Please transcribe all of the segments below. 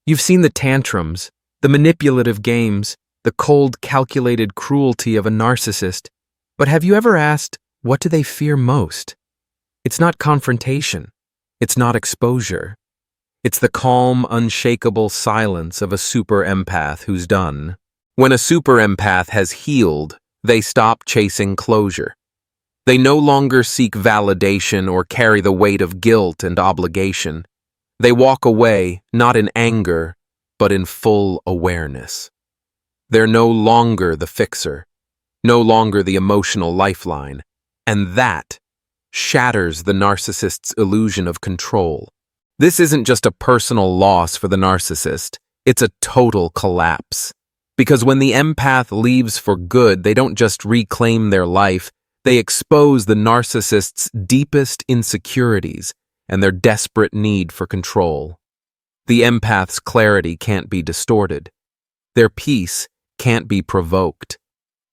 You've seen the tantrums, the manipulative games, the cold, calculated cruelty of a narcissist. But have you ever asked, what do they fear most? It's not confrontation. It's not exposure. It's the calm, unshakable silence of a super empath who's done. When a super empath has healed, they stop chasing closure. They no longer seek validation or carry the weight of guilt and obligation. They walk away, not in anger, but in full awareness. They're no longer the fixer, no longer the emotional lifeline, and that shatters the narcissist's illusion of control. This isn't just a personal loss for the narcissist, it's a total collapse. Because when the empath leaves for good, they don't just reclaim their life, they expose the narcissist's deepest insecurities and their desperate need for control. The empath's clarity can't be distorted. Their peace can't be provoked.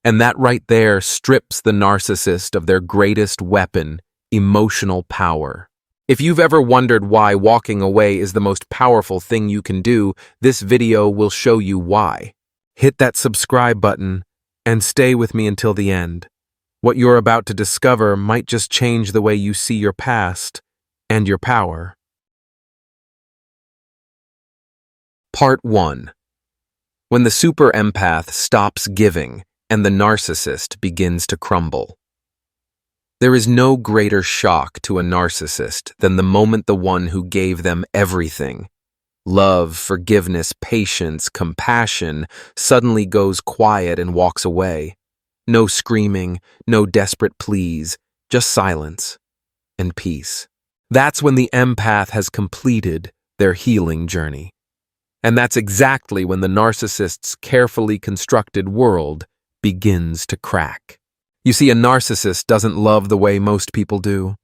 And that right there strips the narcissist of their greatest weapon, emotional power. If you've ever wondered why walking away is the most powerful thing you can do, this video will show you why. Hit that subscribe button and stay with me until the end. What you're about to discover might just change the way you see your past and your power. Part 1. When the super empath stops giving and the narcissist begins to crumble. There is no greater shock to a narcissist than the moment the one who gave them everything, love, forgiveness, patience, compassion, suddenly goes quiet and walks away. No screaming, no desperate pleas, just silence and peace. That's when the empath has completed their healing journey. And that's exactly when the narcissist's carefully constructed world begins to crack. You see, a narcissist doesn't love the way most people do.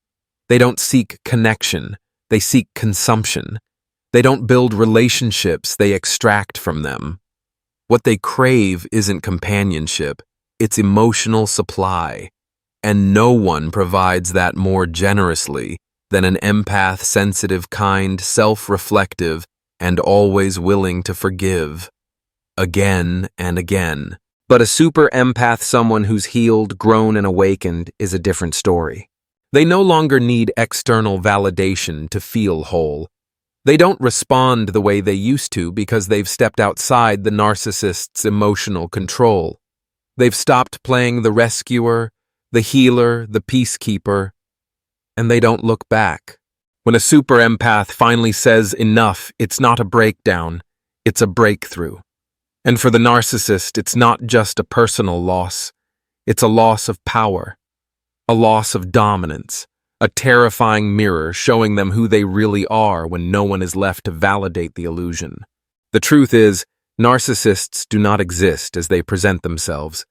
They don't seek connection, they seek consumption. They don't build relationships, they extract from them. What they crave isn't companionship, it's emotional supply. And no one provides that more generously than an empath, sensitive, kind, self-reflective, and always willing to forgive. Again and again. But a super empath, someone who's healed, grown, and awakened, is a different story. They no longer need external validation to feel whole. They don't respond the way they used to because they've stepped outside the narcissist's emotional control. They've stopped playing the rescuer, the healer, the peacekeeper, and they don't look back. When a super empath finally says enough, it's not a breakdown, it's a breakthrough. And for the narcissist, it's not just a personal loss. It's a loss of power, a loss of dominance, a terrifying mirror showing them who they really are when no one is left to validate the illusion. The truth is, narcissists do not exist as they present themselves.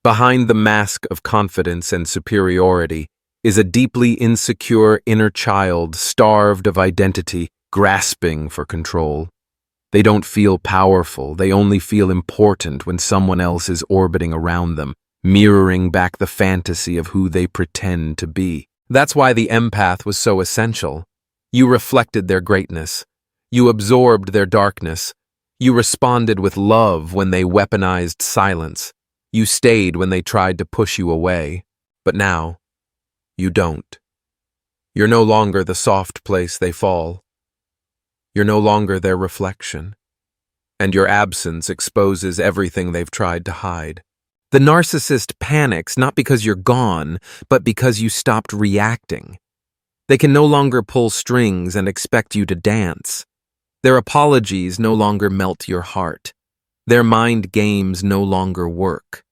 Behind the mask of confidence and superiority is a deeply insecure inner child starved of identity, grasping for control. They don't feel powerful, they only feel important when someone else is orbiting around them, mirroring back the fantasy of who they pretend to be. That's why the empath was so essential. You reflected their greatness. You absorbed their darkness. You responded with love when they weaponized silence. You stayed when they tried to push you away. But now, you don't. You're no longer the soft place they fall. You're no longer their reflection, and your absence exposes everything they've tried to hide. The narcissist panics not because you're gone, but because you stopped reacting. They can no longer pull strings and expect you to dance. Their apologies no longer melt your heart. Their mind games no longer work.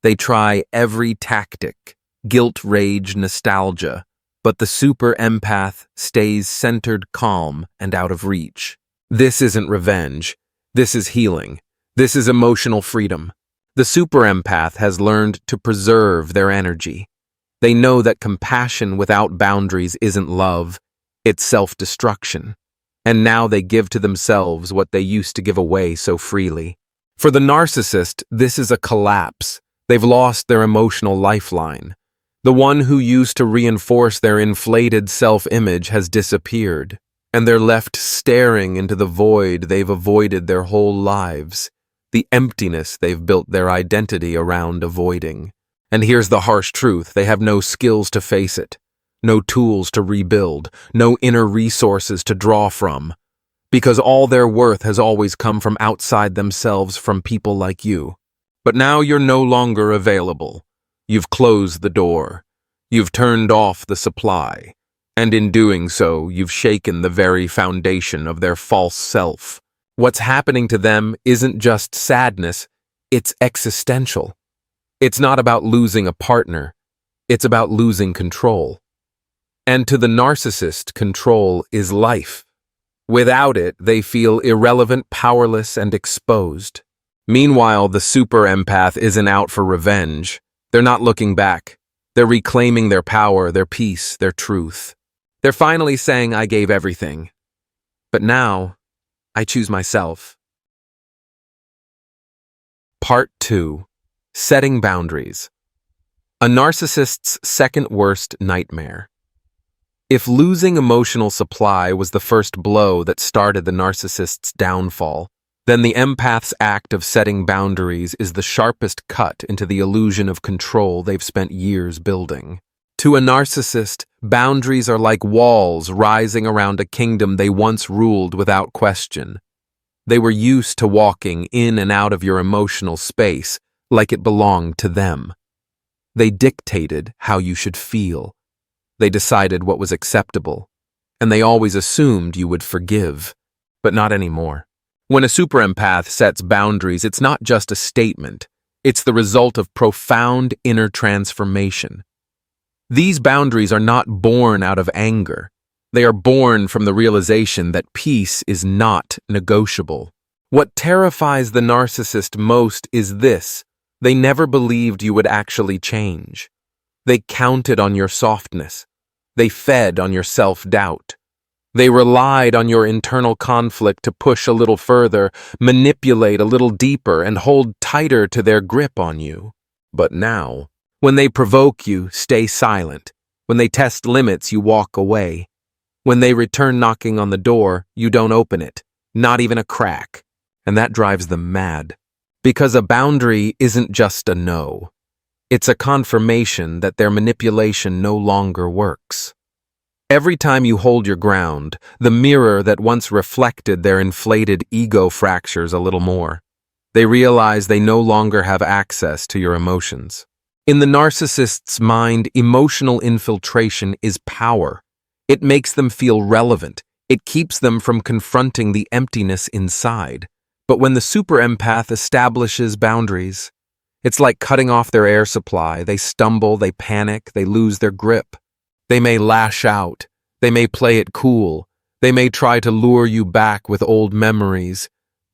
They try every tactic, guilt, rage, nostalgia, but the super empath stays centered, calm, and out of reach. This isn't revenge. This is healing. This is emotional freedom. The super empath has learned to preserve their energy. They know that compassion without boundaries isn't love, it's self-destruction. And now they give to themselves what they used to give away so freely. For the narcissist, this is a collapse. They've lost their emotional lifeline. The one who used to reinforce their inflated self-image has disappeared, and they're left staring into the void they've avoided their whole lives, the emptiness they've built their identity around avoiding. And here's the harsh truth: they have no skills to face it, no tools to rebuild, no inner resources to draw from, because all their worth has always come from outside themselves, from people like you. But now you're no longer available. You've closed the door. You've turned off the supply. And in doing so, you've shaken the very foundation of their false self. What's happening to them isn't just sadness, it's existential. It's not about losing a partner, it's about losing control. And to the narcissist, control is life. Without it, they feel irrelevant, powerless, and exposed. Meanwhile, the super empath isn't out for revenge. They're not looking back. They're reclaiming their power, their peace, their truth. They're finally saying, I gave everything. But now, I choose myself. Part 2. Setting boundaries. A narcissist's second worst nightmare. If losing emotional supply was the first blow that started the narcissist's downfall, then the empath's act of setting boundaries is the sharpest cut into the illusion of control they've spent years building. To a narcissist, boundaries are like walls rising around a kingdom they once ruled without question. They were used to walking in and out of your emotional space like it belonged to them. They dictated how you should feel. They decided what was acceptable, and they always assumed you would forgive, but not anymore. When a super empath sets boundaries, it's not just a statement, it's the result of profound inner transformation. These boundaries are not born out of anger. They are born from the realization that peace is not negotiable. What terrifies the narcissist most is this: they never believed you would actually change. They counted on your softness. They fed on your self-doubt. They relied on your internal conflict to push a little further, manipulate a little deeper, and hold tighter to their grip on you. But now, when they provoke you, stay silent. When they test limits, you walk away. When they return knocking on the door, you don't open it, not even a crack. And that drives them mad. Because a boundary isn't just a no. It's a confirmation that their manipulation no longer works. Every time you hold your ground, the mirror that once reflected their inflated ego fractures a little more. They realize they no longer have access to your emotions. In the narcissist's mind, emotional infiltration is power. It makes them feel relevant. It keeps them from confronting the emptiness inside. But when the super empath establishes boundaries, it's like cutting off their air supply. They stumble, they panic, they lose their grip. They may lash out. They may play it cool. They may try to lure you back with old memories.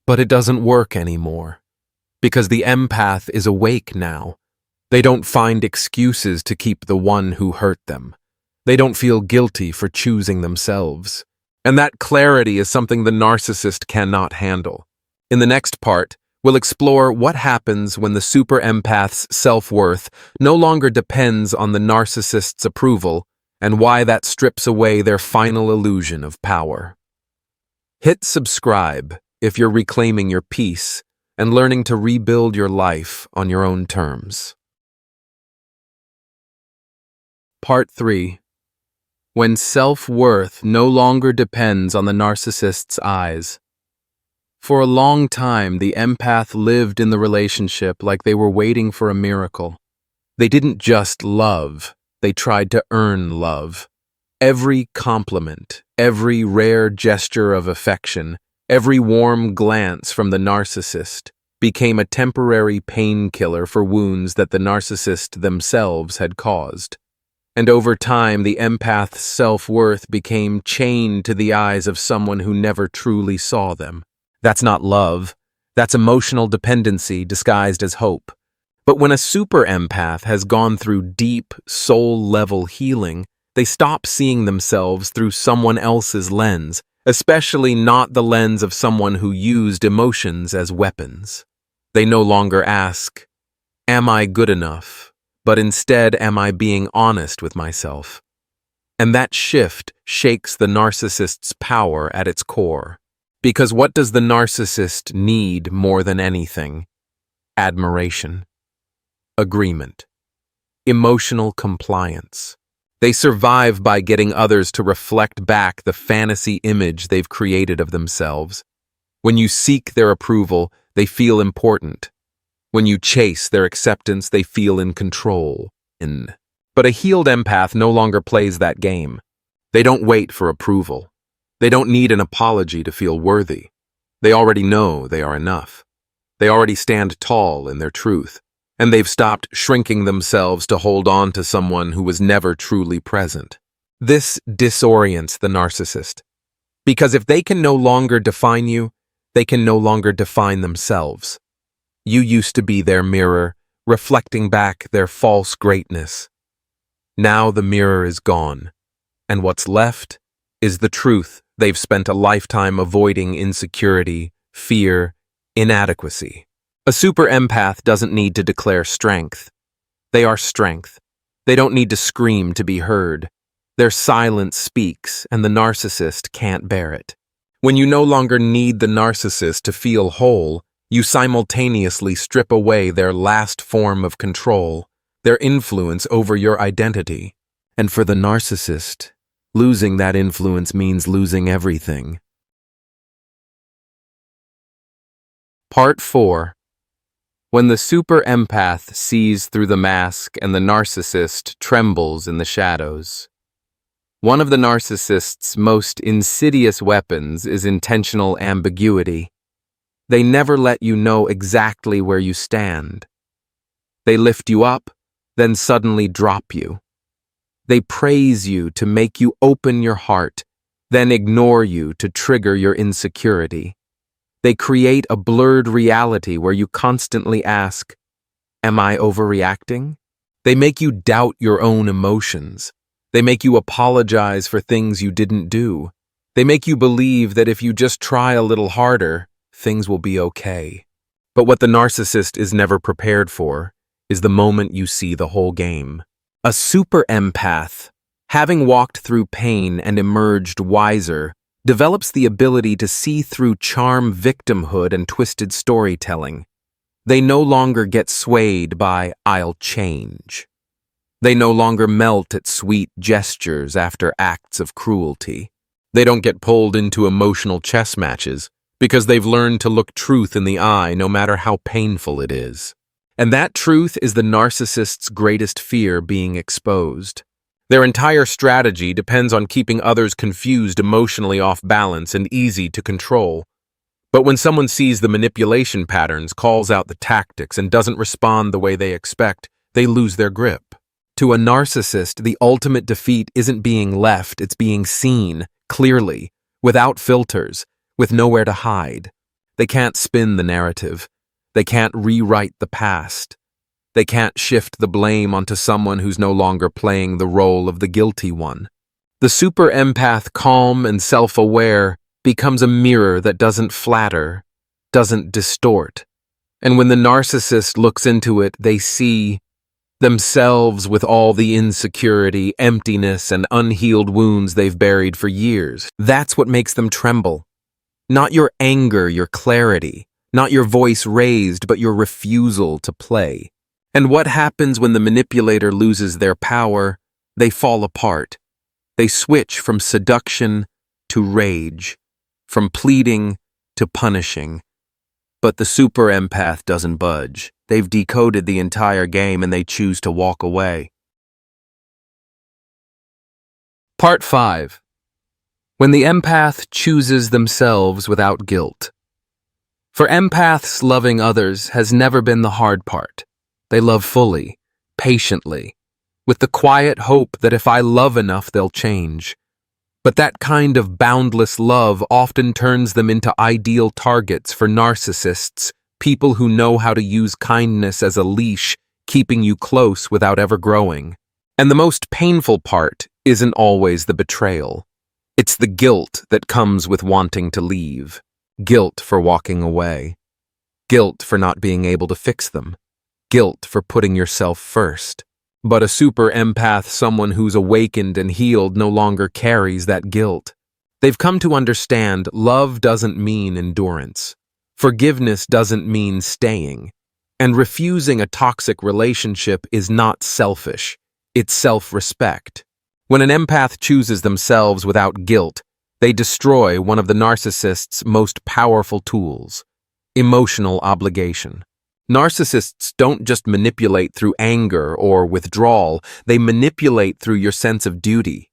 But it doesn't work anymore. Because the empath is awake now. They don't find excuses to keep the one who hurt them. They don't feel guilty for choosing themselves. And that clarity is something the narcissist cannot handle. In the next part, we'll explore what happens when the super empath's self-worth no longer depends on the narcissist's approval, and why that strips away their final illusion of power. Hit subscribe if you're reclaiming your peace and learning to rebuild your life on your own terms. Part 3. When self-worth no longer depends on the narcissist's eyes. For a long time, the empath lived in the relationship like they were waiting for a miracle. They didn't just love, they tried to earn love. Every compliment, every rare gesture of affection, every warm glance from the narcissist became a temporary painkiller for wounds that the narcissist themselves had caused. And over time, the empath's self-worth became chained to the eyes of someone who never truly saw them. That's not love. That's emotional dependency disguised as hope. But when a super empath has gone through deep, soul-level healing, they stop seeing themselves through someone else's lens, especially not the lens of someone who used emotions as weapons. They no longer ask, "Am I good enough?" but instead, "Am I being honest with myself?" And that shift shakes the narcissist's power at its core. Because what does the narcissist need more than anything? Admiration, agreement, emotional compliance. They survive by getting others to reflect back the fantasy image they've created of themselves. When you seek their approval, they feel important. When you chase their acceptance, they feel in control. But a healed empath no longer plays that game. They don't wait for approval. They don't need an apology to feel worthy. They already know they are enough. They already stand tall in their truth, and they've stopped shrinking themselves to hold on to someone who was never truly present. This disorients the narcissist, because if they can no longer define you, they can no longer define themselves. You used to be their mirror, reflecting back their false greatness. Now the mirror is gone, and what's left is the truth they've spent a lifetime avoiding: insecurity, fear, inadequacy. A super empath doesn't need to declare strength. They are strength. They don't need to scream to be heard. Their silence speaks, and the narcissist can't bear it. When you no longer need the narcissist to feel whole, you simultaneously strip away their last form of control, their influence over your identity. And for the narcissist, losing that influence means losing everything. Part 4. When the super empath sees through the mask and the narcissist trembles in the shadows. One of the narcissist's most insidious weapons is intentional ambiguity. They never let you know exactly where you stand. They lift you up, then suddenly drop you. They praise you to make you open your heart, then ignore you to trigger your insecurity. They create a blurred reality where you constantly ask, "Am I overreacting?" They make you doubt your own emotions. They make you apologize for things you didn't do. They make you believe that if you just try a little harder, things will be okay. But what the narcissist is never prepared for is the moment you see the whole game. A super empath, having walked through pain and emerged wiser, develops the ability to see through charm, victimhood, and twisted storytelling. They no longer get swayed by "I'll change." They no longer melt at sweet gestures after acts of cruelty. They don't get pulled into emotional chess matches because they've learned to look truth in the eye no matter how painful it is. And that truth is the narcissist's greatest fear: being exposed. Their entire strategy depends on keeping others confused, emotionally off balance, and easy to control. But when someone sees the manipulation patterns, calls out the tactics, and doesn't respond the way they expect, they lose their grip. To a narcissist, the ultimate defeat isn't being left, it's being seen, clearly, without filters, with nowhere to hide. They can't spin the narrative. They can't rewrite the past. They can't shift the blame onto someone who's no longer playing the role of the guilty one. The super empath, calm and self-aware, becomes a mirror that doesn't flatter, doesn't distort. And when the narcissist looks into it, they see themselves with all the insecurity, emptiness, and unhealed wounds they've buried for years. That's what makes them tremble. Not your anger, your clarity. Not your voice raised, but your refusal to play. And what happens when the manipulator loses their power? They fall apart. They switch from seduction to rage, from pleading to punishing. But the super empath doesn't budge. They've decoded the entire game and they choose to walk away. Part 5. When the empath chooses themselves without guilt. For empaths, loving others has never been the hard part. They love fully, patiently, with the quiet hope that if I love enough, they'll change. But that kind of boundless love often turns them into ideal targets for narcissists, people who know how to use kindness as a leash, keeping you close without ever growing. And the most painful part isn't always the betrayal. It's the guilt that comes with wanting to leave. Guilt for walking away. Guilt for not being able to fix them. Guilt for putting yourself first. But a super empath, someone who's awakened and healed, no longer carries that guilt. They've come to understand love doesn't mean endurance. Forgiveness doesn't mean staying. And refusing a toxic relationship is not selfish. It's self-respect. When an empath chooses themselves without guilt, they destroy one of the narcissist's most powerful tools: emotional obligation. Narcissists don't just manipulate through anger or withdrawal, they manipulate through your sense of duty.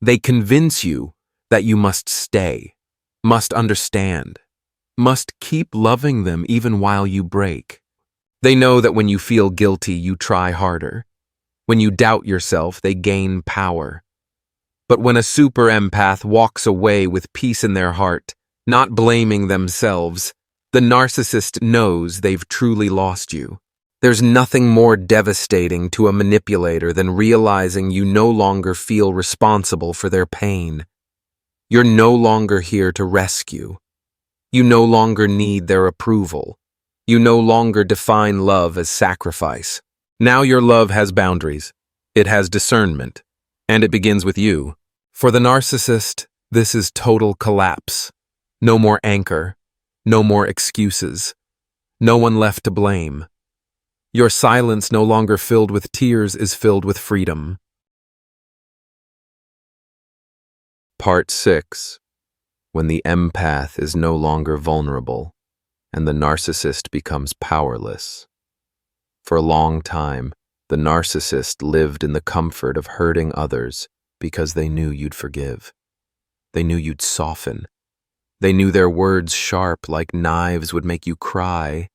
They convince you that you must stay, must understand, must keep loving them even while you break. They know that when you feel guilty, you try harder. When you doubt yourself, they gain power. But when a super empath walks away with peace in their heart, not blaming themselves, the narcissist knows they've truly lost you. There's nothing more devastating to a manipulator than realizing you no longer feel responsible for their pain. You're no longer here to rescue. You no longer need their approval. You no longer define love as sacrifice. Now your love has boundaries. It has discernment. And it begins with you. For the narcissist, this is total collapse. No more anchor. No more excuses. No one left to blame. Your silence, no longer filled with tears, is filled with freedom. Part 6. When the empath is no longer vulnerable, and the narcissist becomes powerless. For a long time, the narcissist lived in the comfort of hurting others because they knew you'd forgive. They knew you'd soften. They knew their words, sharp like knives, would make you cry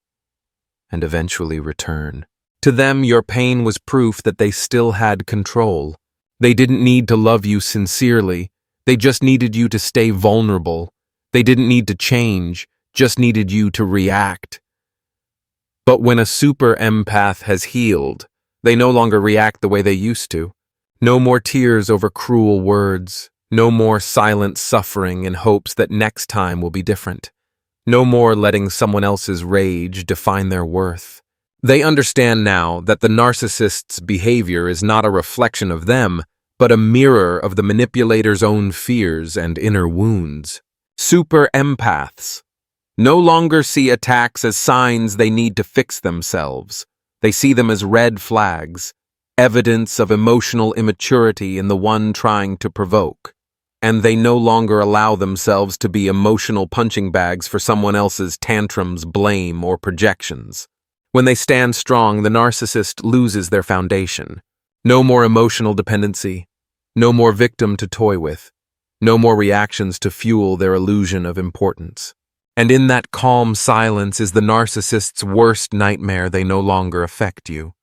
and eventually return. To them, your pain was proof that they still had control. They didn't need to love you sincerely. They just needed you to stay vulnerable. They didn't need to change, just needed you to react. But when a super empath has healed, they no longer react the way they used to. No more tears over cruel words. No more silent suffering in hopes that next time will be different. No more letting someone else's rage define their worth. They understand now that the narcissist's behavior is not a reflection of them, but a mirror of the manipulator's own fears and inner wounds. Super empaths no longer see attacks as signs they need to fix themselves. They see them as red flags, evidence of emotional immaturity in the one trying to provoke. And they no longer allow themselves to be emotional punching bags for someone else's tantrums, blame, or projections. When they stand strong, the narcissist loses their foundation. No more emotional dependency. No more victim to toy with. No more reactions to fuel their illusion of importance. And in that calm silence is the narcissist's worst nightmare. They no longer affect you.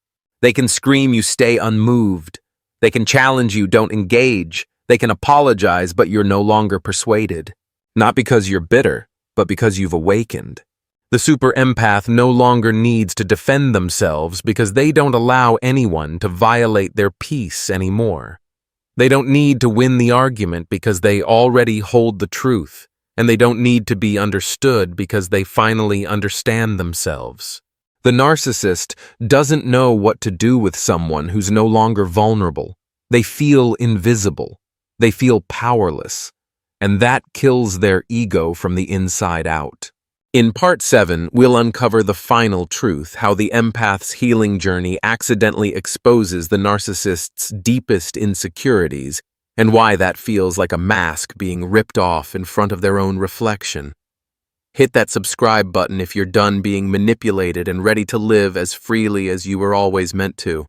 They can scream, you stay unmoved. They can challenge you, don't engage. They can apologize, but you're no longer persuaded. Not because you're bitter, but because you've awakened. The super empath no longer needs to defend themselves because they don't allow anyone to violate their peace anymore. They don't need to win the argument because they already hold the truth, and they don't need to be understood because they finally understand themselves. The narcissist doesn't know what to do with someone who's no longer vulnerable. They feel invisible. They feel powerless, and that kills their ego from the inside out. In Part 7, we'll uncover the final truth, how the empath's healing journey accidentally exposes the narcissist's deepest insecurities, and why that feels like a mask being ripped off in front of their own reflection. Hit that subscribe button if you're done being manipulated and ready to live as freely as you were always meant to.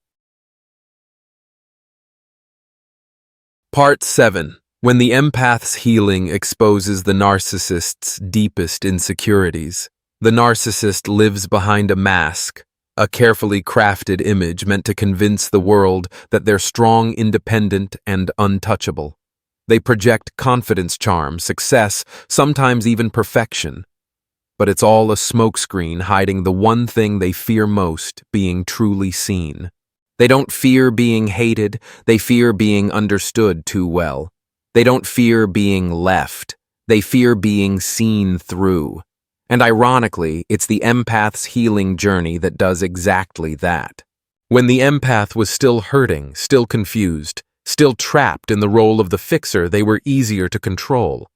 Part 7. When the empath's healing exposes the narcissist's deepest insecurities. The narcissist lives behind a mask, a carefully crafted image meant to convince the world that they're strong, independent, and untouchable. They project confidence, charm, success, sometimes even perfection. But it's all a smokescreen hiding the one thing they fear most, being truly seen. They don't fear being hated, they fear being understood too well. They don't fear being left, they fear being seen through. And ironically, it's the empath's healing journey that does exactly that. When the empath was still hurting, still confused, still trapped in the role of the fixer, they were easier to control.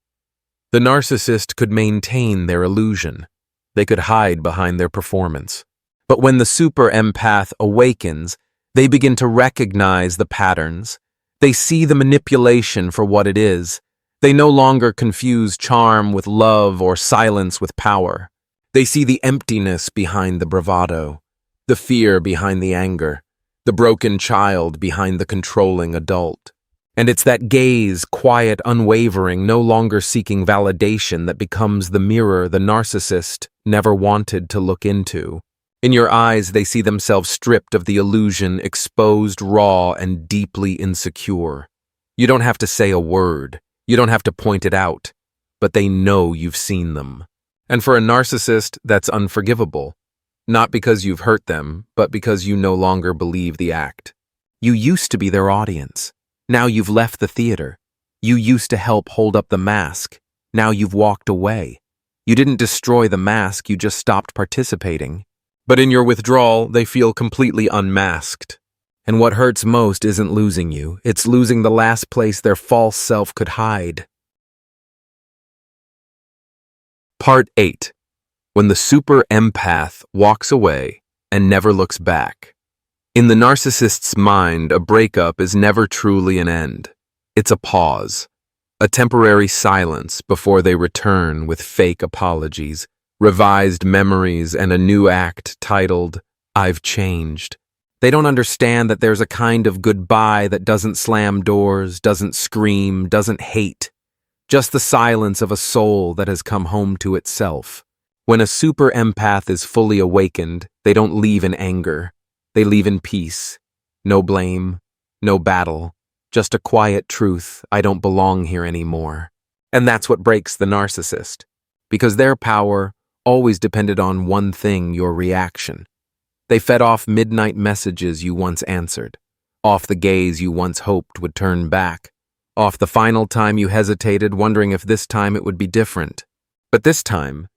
The narcissist could maintain their illusion. They could hide behind their performance. But when the super empath awakens, they begin to recognize the patterns. They see the manipulation for what it is. They no longer confuse charm with love or silence with power. They see the emptiness behind the bravado, the fear behind the anger, the broken child behind the controlling adult. And it's that gaze, quiet, unwavering, no longer seeking validation, that becomes the mirror the narcissist never wanted to look into. In your eyes, they see themselves stripped of the illusion, exposed, raw, and deeply insecure. You don't have to say a word. You don't have to point it out. But they know you've seen them. And for a narcissist, that's unforgivable. Not because you've hurt them, but because you no longer believe the act. You used to be their audience. Now you've left the theater. You used to help hold up the mask. Now you've walked away. You didn't destroy the mask, you just stopped participating. But in your withdrawal, they feel completely unmasked. And what hurts most isn't losing you, it's losing the last place their false self could hide. Part 8. When the super empath walks away and never looks back. In the narcissist's mind, a breakup is never truly an end. It's a pause, a temporary silence before they return with fake apologies, revised memories, and a new act titled, "I've changed." They don't understand that there's a kind of goodbye that doesn't slam doors, doesn't scream, doesn't hate. Just the silence of a soul that has come home to itself. When a super empath is fully awakened, they don't leave in anger. They leave in peace. No blame, no battle, just a quiet truth: I don't belong here anymore. And that's what breaks the narcissist. Because their power always depended on one thing: your reaction. They fed off midnight messages you once answered, off the gaze you once hoped would turn back, off the final time you hesitated, wondering if this time it would be different. But this time,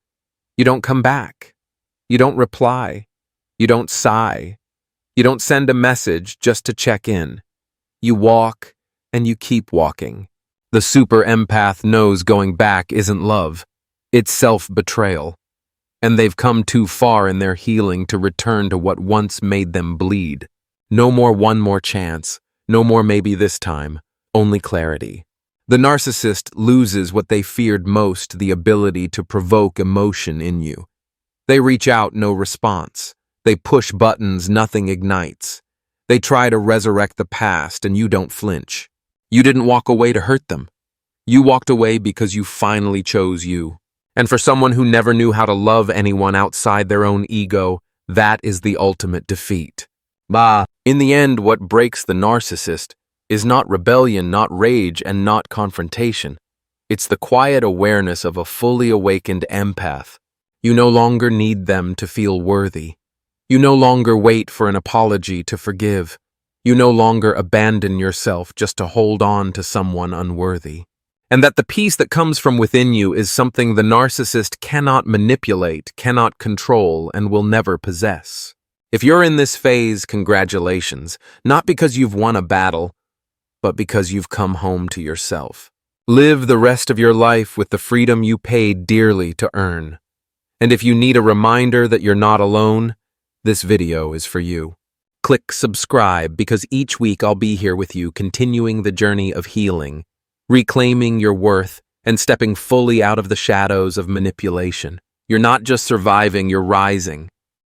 you don't come back. You don't reply. You don't sigh. You don't send a message just to check in. You walk, and you keep walking. The super empath knows going back isn't love. It's self-betrayal. And they've come too far in their healing to return to what once made them bleed. No more one more chance. No more maybe this time. Only clarity. The narcissist loses what they feared most: the ability to provoke emotion in you. They reach out, no response. They push buttons, nothing ignites. They try to resurrect the past, and you don't flinch. You didn't walk away to hurt them. You walked away because you finally chose you. And for someone who never knew how to love anyone outside their own ego, that is the ultimate defeat. In the end, what breaks the narcissist is not rebellion, not rage, and not confrontation. It's the quiet awareness of a fully awakened empath. You no longer need them to feel worthy. You no longer wait for an apology to forgive. You no longer abandon yourself just to hold on to someone unworthy. And that the peace that comes from within you is something the narcissist cannot manipulate, cannot control, and will never possess. If you're in this phase, congratulations, not because you've won a battle, but because you've come home to yourself. Live the rest of your life with the freedom you paid dearly to earn. And if you need a reminder that you're not alone, this video is for you. Click subscribe, because each week I'll be here with you, continuing the journey of healing, reclaiming your worth, and stepping fully out of the shadows of manipulation. You're not just surviving, you're rising.